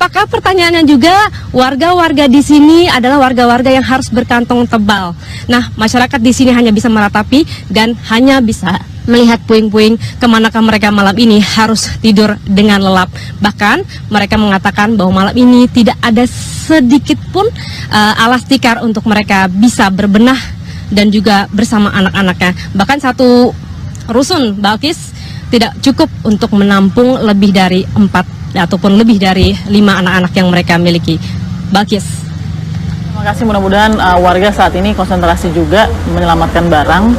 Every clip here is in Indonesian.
apakah pertanyaannya juga warga-warga di sini adalah warga-warga yang harus berkantong tebal. Nah, masyarakat di sini hanya bisa meratapi dan hanya bisa melihat puing-puing kemanakah mereka malam ini harus tidur dengan lelap. Bahkan mereka mengatakan bahwa malam ini tidak ada sedikit pun alas tikar untuk mereka bisa berbenah dan juga bersama anak-anaknya. Bahkan satu rusun Balkis tidak cukup untuk menampung lebih dari 4 ataupun lebih dari 5 anak-anak yang mereka miliki. Balkis. Terima kasih, mudah-mudahan warga saat ini konsentrasi juga menyelamatkan barang,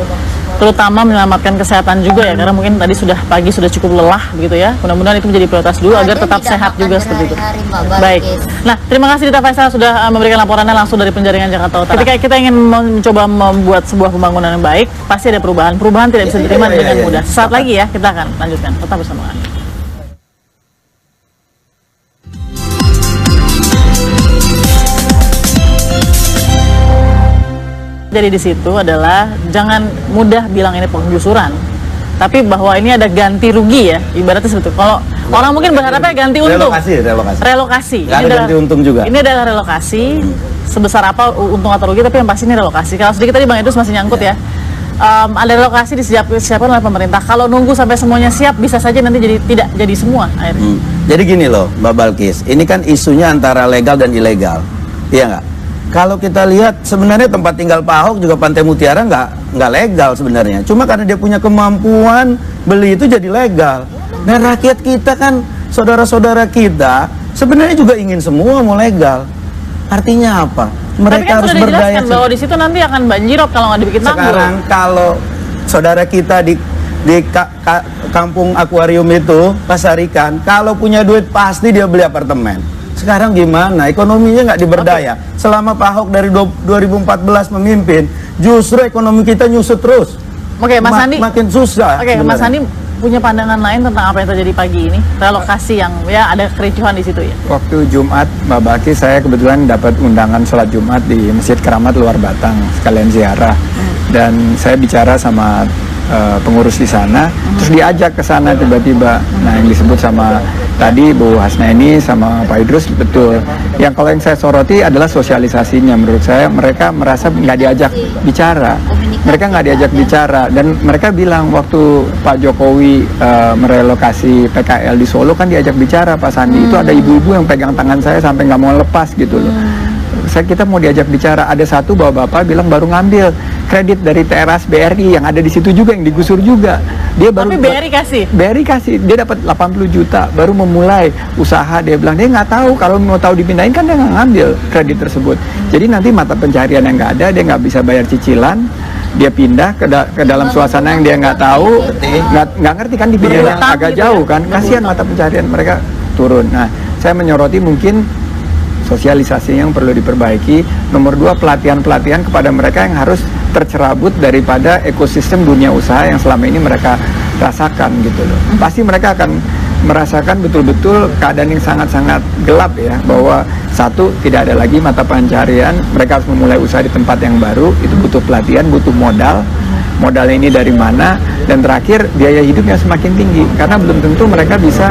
terutama menyelamatkan kesehatan juga ya, karena mungkin tadi pagi sudah cukup lelah begitu ya. Mudah-mudahan itu menjadi prioritas dulu agar tetap sehat juga seperti itu. Baik. Nah, terima kasih Dita Faisal sudah memberikan laporannya langsung dari Penjaringan Jakarta Utara. Ketika kita ingin mencoba membuat sebuah pembangunan yang baik, pasti ada perubahan. Perubahan tidak bisa diterima dengan mudah. Sesaat lagi ya, kita akan lanjutkan. Tetap bersama kami. Jadi di situ adalah jangan mudah bilang ini penggusuran, tapi bahwa ini ada ganti rugi ya, ibaratnya seperti itu. Kalau orang mungkin berharapnya ganti untung. Relokasi. Ini adalah ganti untung juga. Ini adalah relokasi, sebesar apa untung atau rugi, tapi yang pasti ini relokasi. Kalau sedikit tadi Bang Idrus masih nyangkut ya. Ada relokasi disiapkan oleh pemerintah. Kalau nunggu sampai semuanya siap, bisa saja nanti tidak jadi semua akhirnya. Jadi gini loh, Mbak Balkis, ini kan isunya antara legal dan ilegal, iya nggak? Kalau kita lihat sebenarnya tempat tinggal Pak Ahok juga Pantai Mutiara nggak legal sebenarnya. Cuma karena dia punya kemampuan beli itu jadi legal. Nah rakyat kita kan, saudara-saudara kita sebenarnya juga ingin semua mau legal. Artinya apa? Mereka kan harus sudah berdaya. dijelaskan bahwa di situ nanti akan banjirop kalau nggak dibikin tanggul. Sekarang kalau saudara kita di kampung akuarium itu Pasar Ikan, kalau punya duit pasti dia beli apartemen. Sekarang gimana? Ekonominya nggak diberdaya. Selama Pak Ahok dari 2014 memimpin, justru ekonomi kita nyusut terus. Oke, Mas Andi. Makin susah. Oke, Mas Andi punya pandangan lain tentang apa yang terjadi pagi ini? Relokasi yang ya ada kericuhan di situ ya. Waktu Jumat, Mbak Baki, saya kebetulan dapat undangan sholat Jumat di Masjid Keramat Luar Batang, sekalian ziarah. Dan saya bicara sama pengurus di sana, terus diajak ke sana tiba-tiba. Nah, yang disebut sama tadi Bu Hasnaini sama Pak Idrus betul. Yang kalau yang saya soroti adalah sosialisasinya. Menurut saya mereka merasa nggak diajak bicara. Mereka nggak diajak bicara dan mereka bilang waktu Pak Jokowi merelokasi PKL di Solo kan diajak bicara Pak Sandi. Itu ada ibu-ibu yang pegang tangan saya sampai nggak mau lepas gitu loh. Kita mau diajak bicara, ada satu bapak-bapak bilang baru ngambil kredit dari teras BRI yang ada di situ juga, yang digusur juga. Dia baru, tapi BRI kasih, dia dapat 80 juta, baru memulai usaha. Dia bilang dia nggak tahu, kalau mau tahu dipindahin kan dia nggak ngambil kredit tersebut. Jadi nanti mata pencarian yang nggak ada, dia nggak bisa bayar cicilan, dia pindah ke dalam suasana yang dia nggak tahu, nggak ngerti kan dipindah agak jauh kan, kasihan mata pencarian mereka turun. Nah, saya menyoroti mungkin sosialisasi yang perlu diperbaiki. Nomor 2, pelatihan-pelatihan kepada mereka yang harus tercerabut daripada ekosistem dunia usaha yang selama ini mereka rasakan gitu loh. Pasti mereka akan merasakan betul-betul keadaan yang sangat-sangat gelap ya, bahwa satu, tidak ada lagi mata pencarian, mereka harus memulai usaha di tempat yang baru, itu butuh pelatihan, butuh modal. Modalnya ini dari mana, dan terakhir biaya hidup yang semakin tinggi karena belum tentu mereka bisa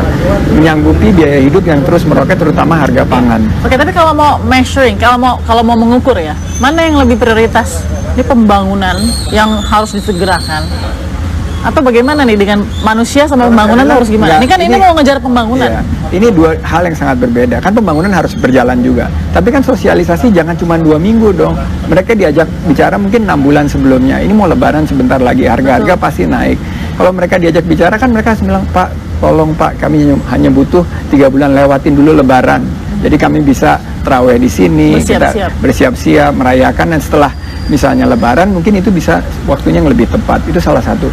menyanggupi biaya hidup yang terus meroket, terutama harga pangan. Oke, tapi kalau mau measuring, kalau mau mengukur ya, mana yang lebih prioritas? Ini pembangunan yang harus disegerakan atau bagaimana nih dengan manusia sama pembangunan harus gimana? Ini mau ngejar pembangunan. Iya, ini dua hal yang sangat berbeda. Kan pembangunan harus berjalan juga. Tapi kan sosialisasi jangan cuma 2 minggu dong. Mereka diajak bicara mungkin 6 bulan sebelumnya. Ini mau lebaran sebentar lagi, harga-harga pasti naik. Kalau mereka diajak bicara kan mereka bilang, Pak, tolong Pak, kami hanya butuh 3 bulan lewatin dulu lebaran. Jadi kami bisa terawih di sini, kita bersiap-siap, merayakan, dan setelah misalnya lebaran mungkin itu bisa waktunya yang lebih tepat. Itu salah satu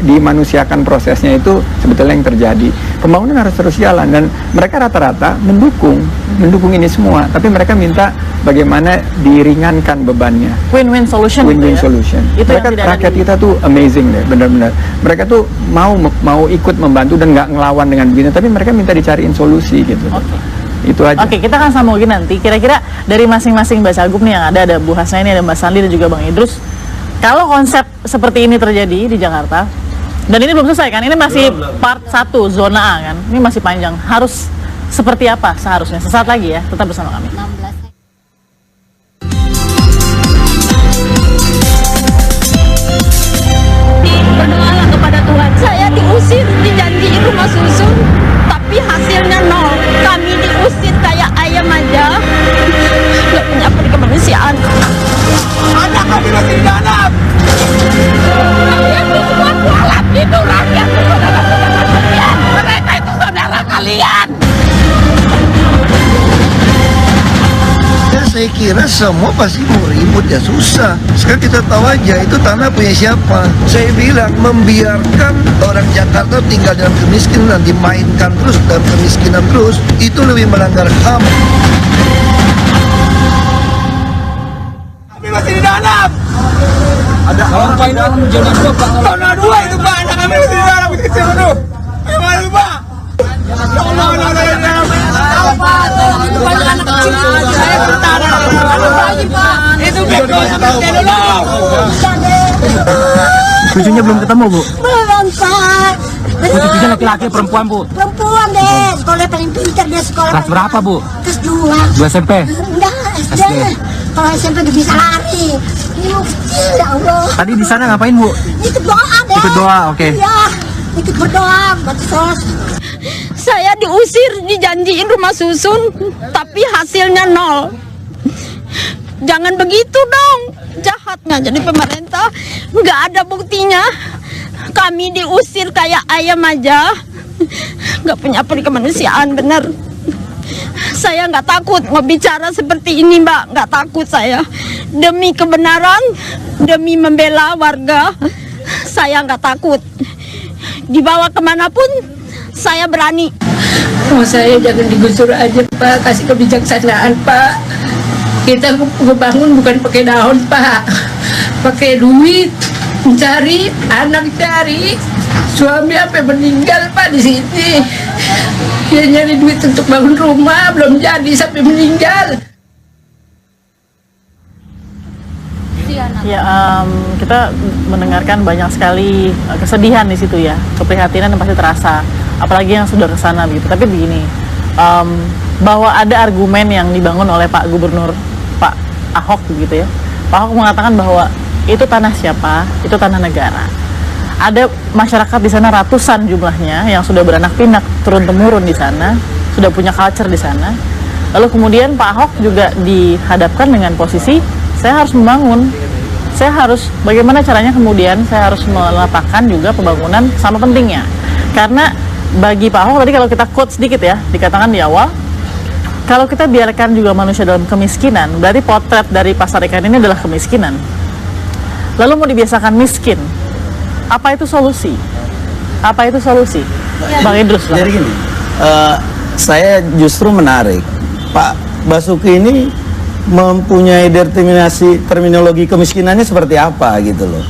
dimanusiakan prosesnya, itu sebetulnya yang terjadi. Pembangunan harus terus jalan dan mereka rata-rata mendukung ini semua, tapi mereka minta bagaimana diringankan bebannya. Win-win solution. Win-win solution. Itu mereka rakyat kita tuh amazing deh, benar-benar. Mereka tuh mau ikut membantu dan nggak ngelawan dengan begini, tapi mereka minta dicariin solusi gitu. Itu aja. Oke, kita akan sambung lagi nanti. Kira-kira dari masing-masing Basagub nih yang ada Bu Hasnaini, ada Mbak Sandi, dan juga Bang Idrus. Kalau konsep seperti ini terjadi di Jakarta, dan ini belum selesai kan? Ini masih part 1 zona A kan? Ini masih panjang. Harus seperti apa seharusnya. Sesaat lagi ya, tetap bersama kami. Berdoalah kepada Tuhan. Saya diusir, dijanjiin rumah susun, tapi hasilnya nol. Kami diusir kayak ayam aja. Gak punya apa kemanusiaan. Anak kami masih di dalam. Kalian itu semua kualat, itu rakyat, itu saudara-saudara kalian. Mereka itu saudara kalian. Ya, saya kira semua pasti mau ribut ya susah. Sekarang kita tahu aja itu tanah punya siapa. Saya bilang membiarkan orang Jakarta tinggal dalam kemiskinan, dimainkan terus dalam kemiskinan terus, itu lebih melanggar HAM. Kami masih di dalam. Ada apa ini? Zona 2 Pak. Zona 2 itu Pak. Anak kami masih di dalam. Itu kecil itu. Gimana itu Pak? Ya Allah, anak di dalam. Apa? Itu banyak anak kecil. Saya bertahan. Anak bayi Pak. Itu beko sama kecil dulu. Cucunya belum ketemu, Bu? Belum, Pak. Bu, cucunya laki-laki perempuan, Bu? Perempuan deh, sekolah paling pintar dia sekolah. Kelas berapa, Bu? Kelas 2. 2 SMP? Enggak, SD. Kalau SMP udah bisa lari. Ini mau kecil, ya Allah. Tadi di sana ngapain, Bu? Ikut doa deh. Ikut doa, oke. Iya, ikut berdoa, bansos. Saya diusir, dijanjiin rumah susun, tapi hasilnya nol. Jangan begitu dong, jahatnya jadi pemerintah, nggak ada buktinya. Kami diusir kayak ayam aja, nggak punya apa kemanusiaan, bener. Saya nggak takut mau bicara seperti ini, Mbak, nggak takut saya. Demi kebenaran, demi membela warga, saya nggak takut. Dibawa kemanapun, saya berani. Oh, saya jangan digusur aja, Pak. Kasih kebijaksanaan, Pak. Kita ngebangun bukan pakai daun, Pak. Pakai duit, mencari anak, cari suami sampai meninggal, Pak, di sini. Dia nyari duit untuk bangun rumah, belum jadi sampai meninggal. Ya, kita mendengarkan banyak sekali kesedihan di situ ya, keprihatinan yang pasti terasa, apalagi yang sudah kesana begitu. Tapi begini, bahwa ada argumen yang dibangun oleh Pak Gubernur, Pak Ahok begitu ya. Pak Ahok mengatakan bahwa itu tanah siapa, itu tanah negara. Ada masyarakat di sana ratusan jumlahnya yang sudah beranak pinak turun temurun di sana, sudah punya culture di sana. Lalu kemudian Pak Ahok juga dihadapkan dengan posisi saya harus membangun, saya harus bagaimana caranya kemudian saya harus meletakkan juga pembangunan sama pentingnya. Karena bagi Pak Ahok tadi kalau kita quote sedikit ya, dikatakan di awal, kalau kita biarkan juga manusia dalam kemiskinan, berarti potret dari pasar ikan ini adalah kemiskinan. Lalu mau dibiasakan miskin, apa itu solusi? Apa itu solusi? Bang Idrus lah. Jadi gini, saya justru menarik Pak Basuki ini mempunyai terminologi kemiskinannya seperti apa gitu loh,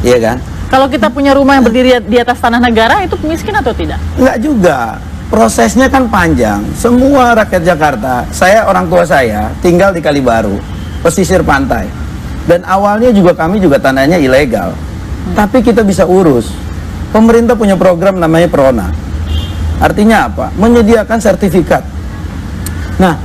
iya kan? Kalau kita punya rumah yang berdiri di atas tanah negara, itu miskin atau tidak? Enggak juga, prosesnya kan panjang. Semua rakyat Jakarta, orang tua saya tinggal di Kalibaru, pesisir pantai, dan awalnya juga kami juga tanahnya ilegal, tapi kita bisa urus. Pemerintah punya program namanya Prona, artinya apa? Menyediakan sertifikat. Nah,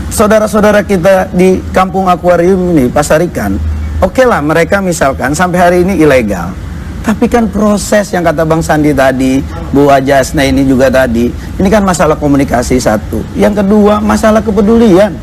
saudara-saudara kita di kampung akuarium ini, pasar ikan, oke lah mereka misalkan sampai hari ini ilegal, tapi kan proses yang kata Bang Sandi tadi, Bu Ajasna ini juga tadi, ini kan masalah komunikasi satu. Yang kedua, masalah kepedulian,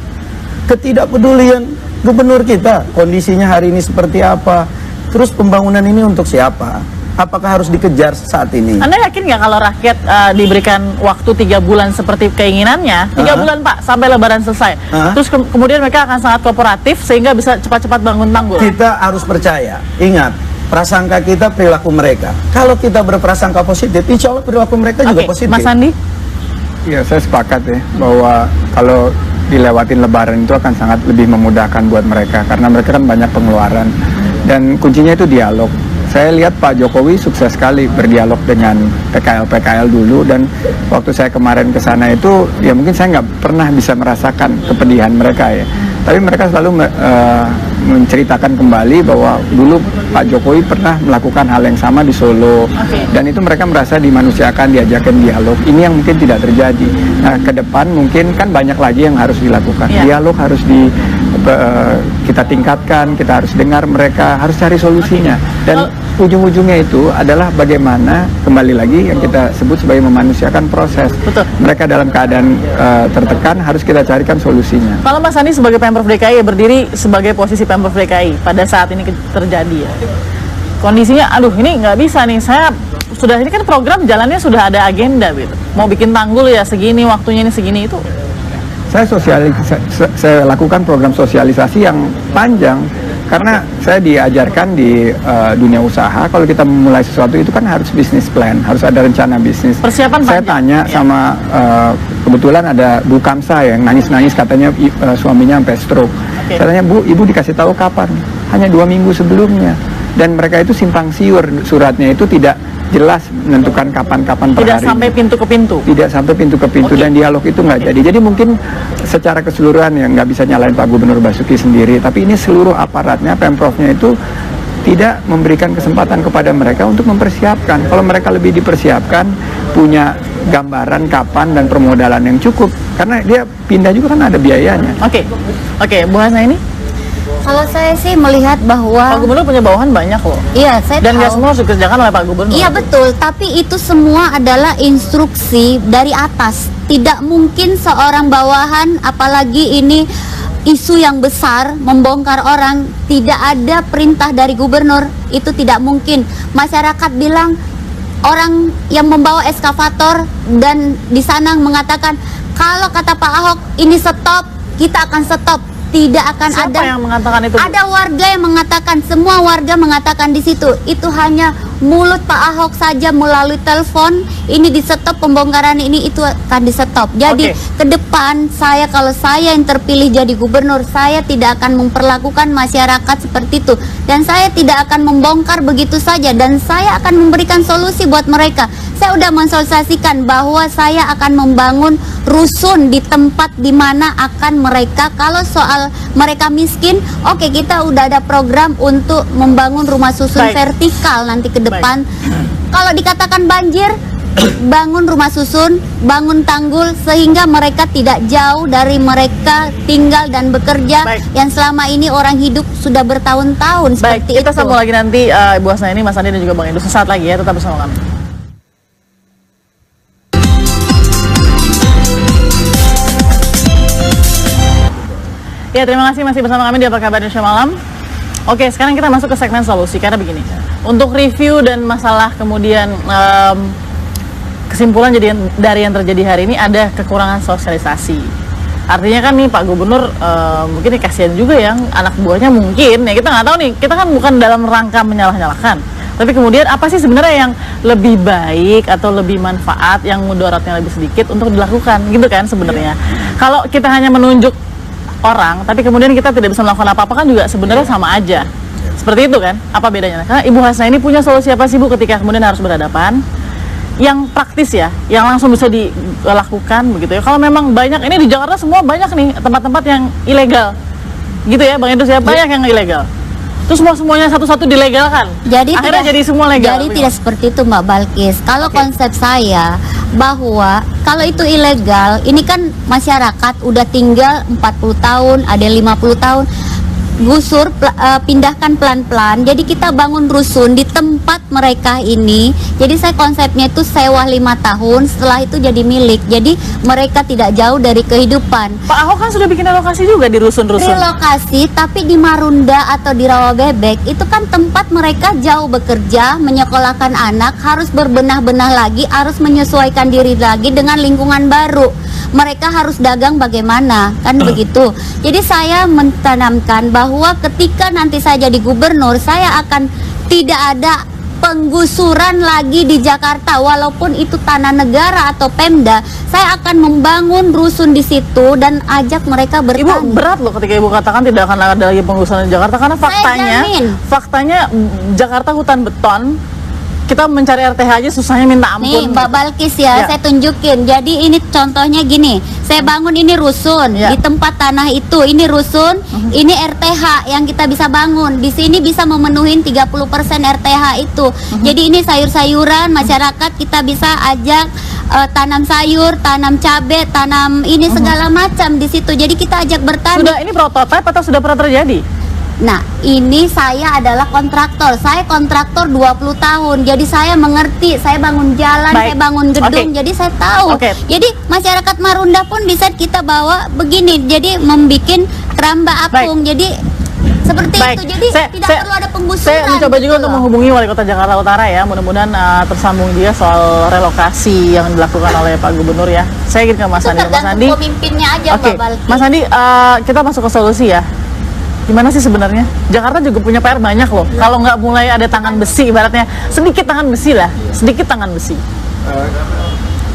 ketidakpedulian gubernur kita, kondisinya hari ini seperti apa, terus pembangunan ini untuk siapa, apakah harus dikejar saat ini? Anda yakin nggak kalau rakyat diberikan waktu 3 bulan seperti keinginannya, 3 bulan Pak, sampai Lebaran selesai, terus kemudian mereka akan sangat kooperatif sehingga bisa cepat-cepat bangun tanggul? Kita harus percaya, ingat, prasangka kita perilaku mereka. Kalau kita berprasangka positif, insya Allah perilaku mereka juga positif. Mas Andi? Ya, saya sepakat ya bahwa kalau dilewatin Lebaran itu akan sangat lebih memudahkan buat mereka karena mereka kan banyak pengeluaran dan kuncinya itu dialog. Saya lihat Pak Jokowi sukses sekali berdialog dengan PKL dulu, dan waktu saya kemarin ke sana itu ya mungkin saya nggak pernah bisa merasakan kepedihan mereka ya, tapi mereka selalu menceritakan kembali bahwa dulu Pak Jokowi pernah melakukan hal yang sama di Solo, dan itu mereka merasa dimanusiakan, diajakan dialog. Ini yang mungkin tidak terjadi. Nah, ke depan mungkin kan banyak lagi yang harus dilakukan. Dialog harus kita tingkatkan, kita harus dengar mereka, harus cari solusinya. Dan ujung-ujungnya itu adalah bagaimana, kembali lagi yang kita sebut sebagai memanusiakan proses. Betul. Mereka dalam keadaan tertekan, harus kita carikan solusinya. Kalau Mas Andi sebagai Pemprov DKI ya, berdiri sebagai posisi Pemprov DKI pada saat ini terjadi ya, kondisinya aduh ini nggak bisa nih, saya sudah, ini kan program jalannya sudah ada agenda gitu, mau bikin tanggul ya segini, waktunya ini segini, itu saya lakukan program sosialisasi yang panjang karena saya diajarkan di dunia usaha, kalau kita memulai sesuatu itu kan harus bisnis plan, harus ada rencana bisnis. Persiapan saya panjang. tanya sama kebetulan ada Bu Kamsa yang nangis-nangis, katanya suaminya sampai stroke. Saya tanya, Bu, Ibu dikasih tahu kapan? Hanya 2 minggu sebelumnya. Dan mereka itu simpang siur, suratnya itu tidak jelas menentukan kapan-kapan per hari. Tidak sampai pintu ke pintu. Tidak sampai pintu ke pintu, dan dialog itu nggak jadi. Jadi mungkin secara keseluruhan ya nggak bisa nyalain Pak Gubernur Basuki sendiri, tapi ini seluruh aparatnya, Pemprovnya itu tidak memberikan kesempatan kepada mereka untuk mempersiapkan. Kalau mereka lebih dipersiapkan, punya gambaran kapan dan permodalan yang cukup, karena dia pindah juga kan ada biayanya. Oke, Bu Hasna ini? Kalau saya sih melihat bahwa Pak Gubernur punya bawahan banyak loh. Iya, saya dan tahu. nggak semua harus dikerjakan oleh Pak Gubernur. Iya betul, tapi itu semua adalah instruksi dari atas. Tidak mungkin seorang bawahan, apalagi ini isu yang besar, membongkar orang, tidak ada perintah dari gubernur, itu tidak mungkin. Masyarakat bilang orang yang membawa eskavator dan di sana mengatakan kalau kata Pak Ahok ini stop, kita akan stop. Tidak akan. Siapa ada yang mengatakan itu? Ada warga yang mengatakan, semua warga mengatakan di situ. Itu hanya mulut Pak Ahok saja melalui telepon, ini di stop, pembongkaran ini itu akan di stop. Jadi ke depan kalau saya yang terpilih jadi gubernur, saya tidak akan memperlakukan masyarakat seperti itu, dan saya tidak akan membongkar begitu saja, dan saya akan memberikan solusi buat mereka. Saya udah mensosialisasikan bahwa saya akan membangun rusun di tempat dimana akan mereka, kalau soal mereka miskin, oke, kita udah ada program untuk membangun rumah susun vertikal nanti ke depan. Kalau dikatakan banjir, bangun rumah susun, bangun tanggul, sehingga mereka tidak jauh dari mereka tinggal dan bekerja yang selama ini orang hidup sudah bertahun-tahun seperti kita itu. sambung lagi nanti Ibu Hasna ini, Mas Andi dan juga Bang Edo sesaat lagi ya, tetap bersama kami. Ya, terima kasih masih bersama kami di Apa Kabar Indonesia Malam. Oke, sekarang kita masuk ke segmen solusi, karena begini, untuk review dan masalah kemudian kesimpulan dari yang terjadi hari ini, ada kekurangan sosialisasi. Artinya kan nih Pak Gubernur mungkin kasihan juga yang anak buahnya mungkin, ya kita nggak tahu nih, kita kan bukan dalam rangka menyalah-nyalahkan, tapi kemudian apa sih sebenarnya yang lebih baik atau lebih manfaat, yang mudaratnya lebih sedikit untuk dilakukan, gitu kan sebenarnya. Kalau kita hanya menunjuk orang, tapi kemudian kita tidak bisa melakukan apa-apa, kan juga sebenarnya sama aja. Seperti itu kan? Apa bedanya? Karena Ibu Hasna ini punya solusi apa sih Bu ketika kemudian harus berhadapan? Yang praktis ya, yang langsung bisa dilakukan begitu ya. Kalau memang banyak, ini di Jakarta semua banyak nih tempat-tempat yang ilegal. Gitu ya Bang Edo, banyak yang ilegal. Terus semuanya satu-satu dilegalkan. Jadi akhirnya jadi semua legal. Jadi tidak seperti itu Mbak Balkis. Kalau konsep saya bahwa kalau itu ilegal, ini kan masyarakat udah tinggal 40 tahun, ada 50 tahun. Gusur, pindahkan pelan-pelan. Jadi kita bangun rusun di tempat mereka ini. Jadi saya konsepnya itu sewa 5 tahun, setelah itu jadi milik. Jadi mereka tidak jauh dari kehidupan. Pak Ahok kan sudah bikin relokasi juga di rusun-rusun. Relokasi, tapi di Marunda atau di Rawabebek itu kan tempat mereka jauh bekerja, menyekolahkan anak, harus berbenah-benah lagi, harus menyesuaikan diri lagi dengan lingkungan baru. Mereka harus dagang bagaimana, kan begitu. Jadi saya menanamkan bahwa ketika nanti saya jadi gubernur, saya akan tidak ada penggusuran lagi di Jakarta, walaupun itu tanah negara atau Pemda. Saya akan membangun rusun di situ dan ajak mereka bertani. Ibu berat loh ketika Ibu katakan tidak akan ada lagi penggusuran di Jakarta, karena faktanya Jakarta hutan beton, kita mencari RTH aja susahnya minta ampun. Nih Mbak Balkis ya, saya tunjukin. Jadi ini contohnya gini, saya bangun ini rusun di tempat tanah itu, ini rusun, ini RTH yang kita bisa bangun. Di sini bisa memenuhi 30% RTH itu. Jadi ini sayur-sayuran, masyarakat kita bisa ajak tanam sayur, tanam cabai, tanam ini segala macam di situ. Jadi kita ajak bertani. Sudah ini prototipe atau sudah pernah terjadi? Nah, ini saya adalah kontraktor. Saya kontraktor 20 tahun. Jadi saya mengerti, saya bangun jalan, saya bangun gedung, jadi saya tahu. Jadi masyarakat Marunda pun bisa kita bawa begini. Jadi membikin keramba apung. Jadi seperti itu. Jadi tidak perlu ada penggusuran. Saya mencoba juga untuk menghubungi Wali Kota Jakarta Utara ya. Mudah-mudahan tersambung dia soal relokasi yang dilakukan oleh Pak Gubernur ya. Saya ingin ke Mas Andi. Mas Andi, pemimpinnya aja, Mbak Balkis. Mas Andi, kita masuk ke solusi ya. Gimana sih sebenarnya? Jakarta juga punya PR banyak loh. Kalau nggak mulai ada tangan besi, ibaratnya sedikit tangan besi lah, sedikit tangan besi.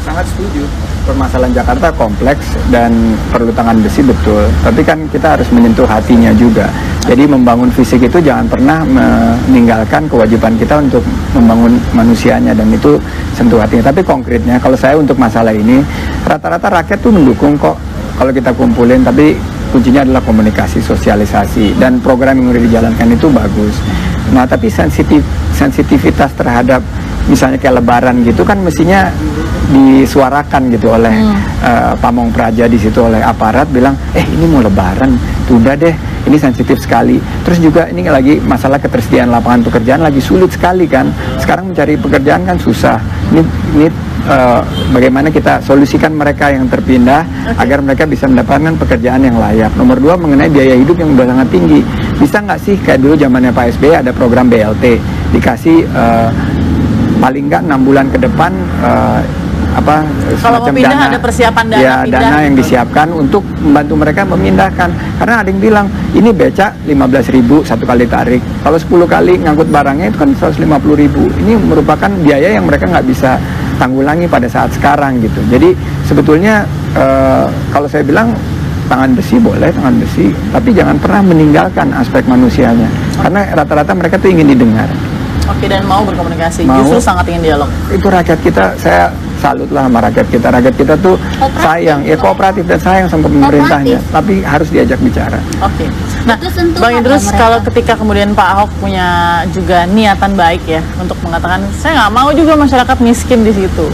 Sangat setuju. Permasalahan Jakarta kompleks dan perlu tangan besi, betul. Tapi kan kita harus menyentuh hatinya juga. Jadi membangun fisik itu jangan pernah meninggalkan kewajiban kita untuk membangun manusianya, dan itu sentuh hatinya. Tapi konkretnya, kalau saya untuk masalah ini, rata-rata rakyat tuh mendukung kok kalau kita kumpulin, tapi kuncinya adalah komunikasi, sosialisasi, dan program yang udah dijalankan itu bagus. Nah, tapi sensitivitas terhadap misalnya kayak Lebaran gitu kan mestinya disuarakan gitu oleh pamong praja di situ, oleh aparat bilang, ini mau Lebaran, tunda deh, ini sensitif sekali. Terus juga ini lagi masalah ketersediaan lapangan pekerjaan lagi sulit sekali kan. Sekarang mencari pekerjaan kan susah. Ini bagaimana kita solusikan mereka yang terpindah agar mereka bisa mendapatkan pekerjaan yang layak. Nomor 2, mengenai biaya hidup yang udah sangat tinggi. Bisa nggak sih kayak dulu zamannya Pak SBY ada program BLT, dikasih paling nggak 6 bulan ke depan kalau mau pindah ada persiapan dana, ya, dana yang disiapkan untuk membantu mereka memindahkan. Karena ada yang bilang ini beca 15.000 satu kali tarik, kalau 10 kali ngangkut barangnya itu kan 150.000. Ini merupakan biaya yang mereka nggak bisa tanggulangi pada saat sekarang gitu. Jadi sebetulnya kalau saya bilang tangan besi boleh, tangan besi, tapi jangan pernah meninggalkan aspek manusianya, karena rata-rata mereka tuh ingin didengar. Oke, dan mau berkomunikasi, justru sangat ingin dialog. Itu rakyat kita, saya salut lah sama rakyat kita. Rakyat kita tuh sayang, ya kooperatif dan sayang sama pemerintahnya, tapi harus diajak bicara. Oke. Nah, Bang Idrus, kalau ketika kemudian Pak Ahok punya juga niatan baik ya untuk mengatakan saya nggak mau juga masyarakat miskin di situ.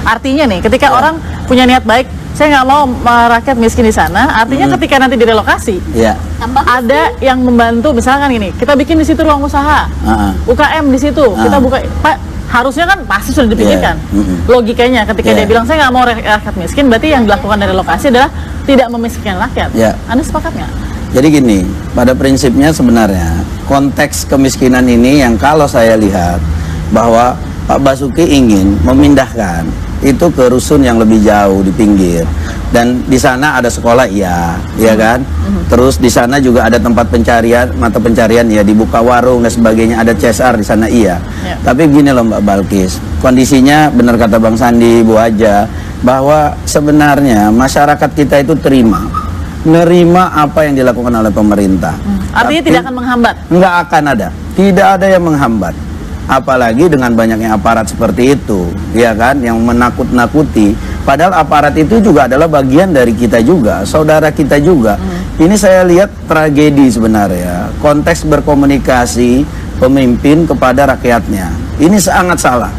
Artinya nih, ketika orang punya niat baik, saya nggak mau rakyat miskin di sana. Artinya ketika nanti direlokasi, ada yang membantu. Misalkan ini, kita bikin di situ ruang usaha, UKM di situ, kita buka. Pak, harusnya kan pasti sudah dipikirkan. Logikanya, ketika dia bilang saya nggak mau rakyat miskin, berarti yang dilakukan dari relokasi adalah tidak memiskinkan rakyat. Anda sepakat nggak? Jadi gini, pada prinsipnya sebenarnya konteks kemiskinan ini yang kalau saya lihat bahwa Pak Basuki ingin memindahkan itu ke rusun yang lebih jauh di pinggir, dan di sana ada sekolah, iya kan. Terus di sana juga ada tempat pencarian, mata pencarian, ya, dibuka warung dan sebagainya, ada CSR di sana, iya. Tapi gini loh Mbak Balkis, kondisinya benar kata Bang Sandi, Bu Aja, bahwa sebenarnya masyarakat kita itu nerima apa yang dilakukan oleh pemerintah. Artinya tidak akan menghambat? Nggak akan ada, tidak ada yang menghambat. Apalagi dengan banyaknya aparat seperti itu, ya kan, yang menakut-nakuti. Padahal aparat itu juga adalah bagian dari kita juga, saudara kita juga. Ini saya lihat tragedi sebenarnya, konteks berkomunikasi pemimpin kepada rakyatnya. Ini sangat salah.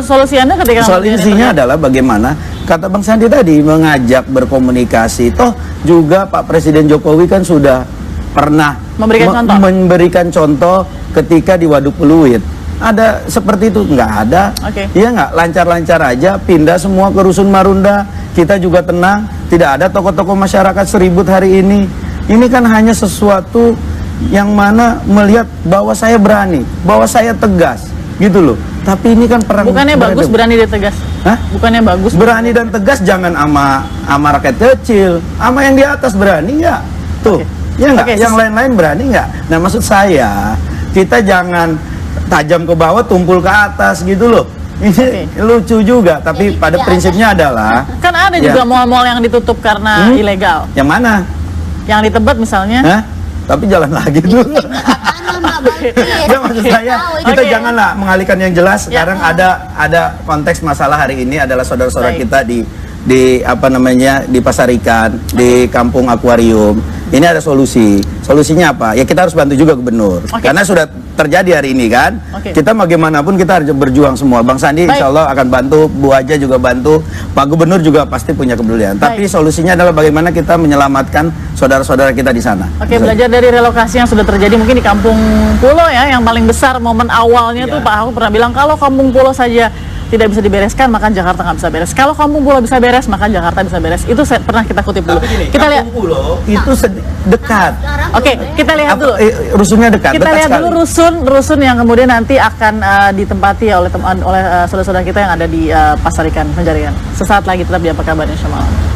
Solusi Anda ketika solusinya adalah bagaimana, kata Bang Sandi tadi, mengajak berkomunikasi. Toh juga Pak Presiden Jokowi kan sudah pernah memberikan contoh ketika di Waduk Pluit. Ada seperti itu? Nggak ada. Iya nggak? Lancar-lancar aja, pindah semua ke Rusun Marunda. Kita juga tenang, tidak ada tokoh-tokoh masyarakat seribut hari ini. Ini kan hanya sesuatu yang mana melihat bahwa saya berani, bahwa saya tegas, gitu loh. Tapi ini kan perang. Bukannya bagus berani dan tegas? Hah? Bukannya bagus berani dan tegas, jangan sama rakyat kecil, sama yang di atas berani nggak? Tuh, ya nggak? Yang lain-lain berani nggak? Nah, maksud saya, kita jangan tajam ke bawah, tumpul ke atas gitu loh. Ini lucu juga, tapi pada prinsipnya adalah kan ada juga mal-mal yang ditutup karena ilegal. Yang mana? Yang di Tebet misalnya. Tapi jalan lagi dulu. Ya, maksud saya kita janganlah mengalihkan yang jelas. Sekarang ada konteks masalah hari ini adalah saudara-saudara kita di apa namanya di pasar ikan, di kampung akuarium. Ini ada solusi. Solusinya apa? Ya kita harus bantu juga gubernur. Karena sudah terjadi hari ini kan. Kita bagaimanapun kita harus berjuang semua. Bang Sandi insya Allah akan bantu, Bu Haja juga bantu, Pak Gubernur juga pasti punya kepedulian. Tapi solusinya adalah bagaimana kita menyelamatkan saudara-saudara kita di sana. Belajar dari relokasi yang sudah terjadi mungkin di Kampung Pulo ya, yang paling besar momen awalnya tuh Pak Ahok pernah bilang kalau Kampung Pulo saja tidak bisa dibereskan maka Jakarta nggak bisa beres. Kalau Kampung Pulo bisa beres maka Jakarta bisa beres. Itu pernah kita kutip dulu. Kita lihat Pulo itu dekat. Oke, kita lihat dulu. Rusunnya dekat. Kita lihat dulu rusun yang kemudian nanti akan ditempati oleh saudara-saudara kita yang ada di Pasar Ikan Penjaringan. Sesaat lagi tetap di Apa Kabar Indonesia Malam.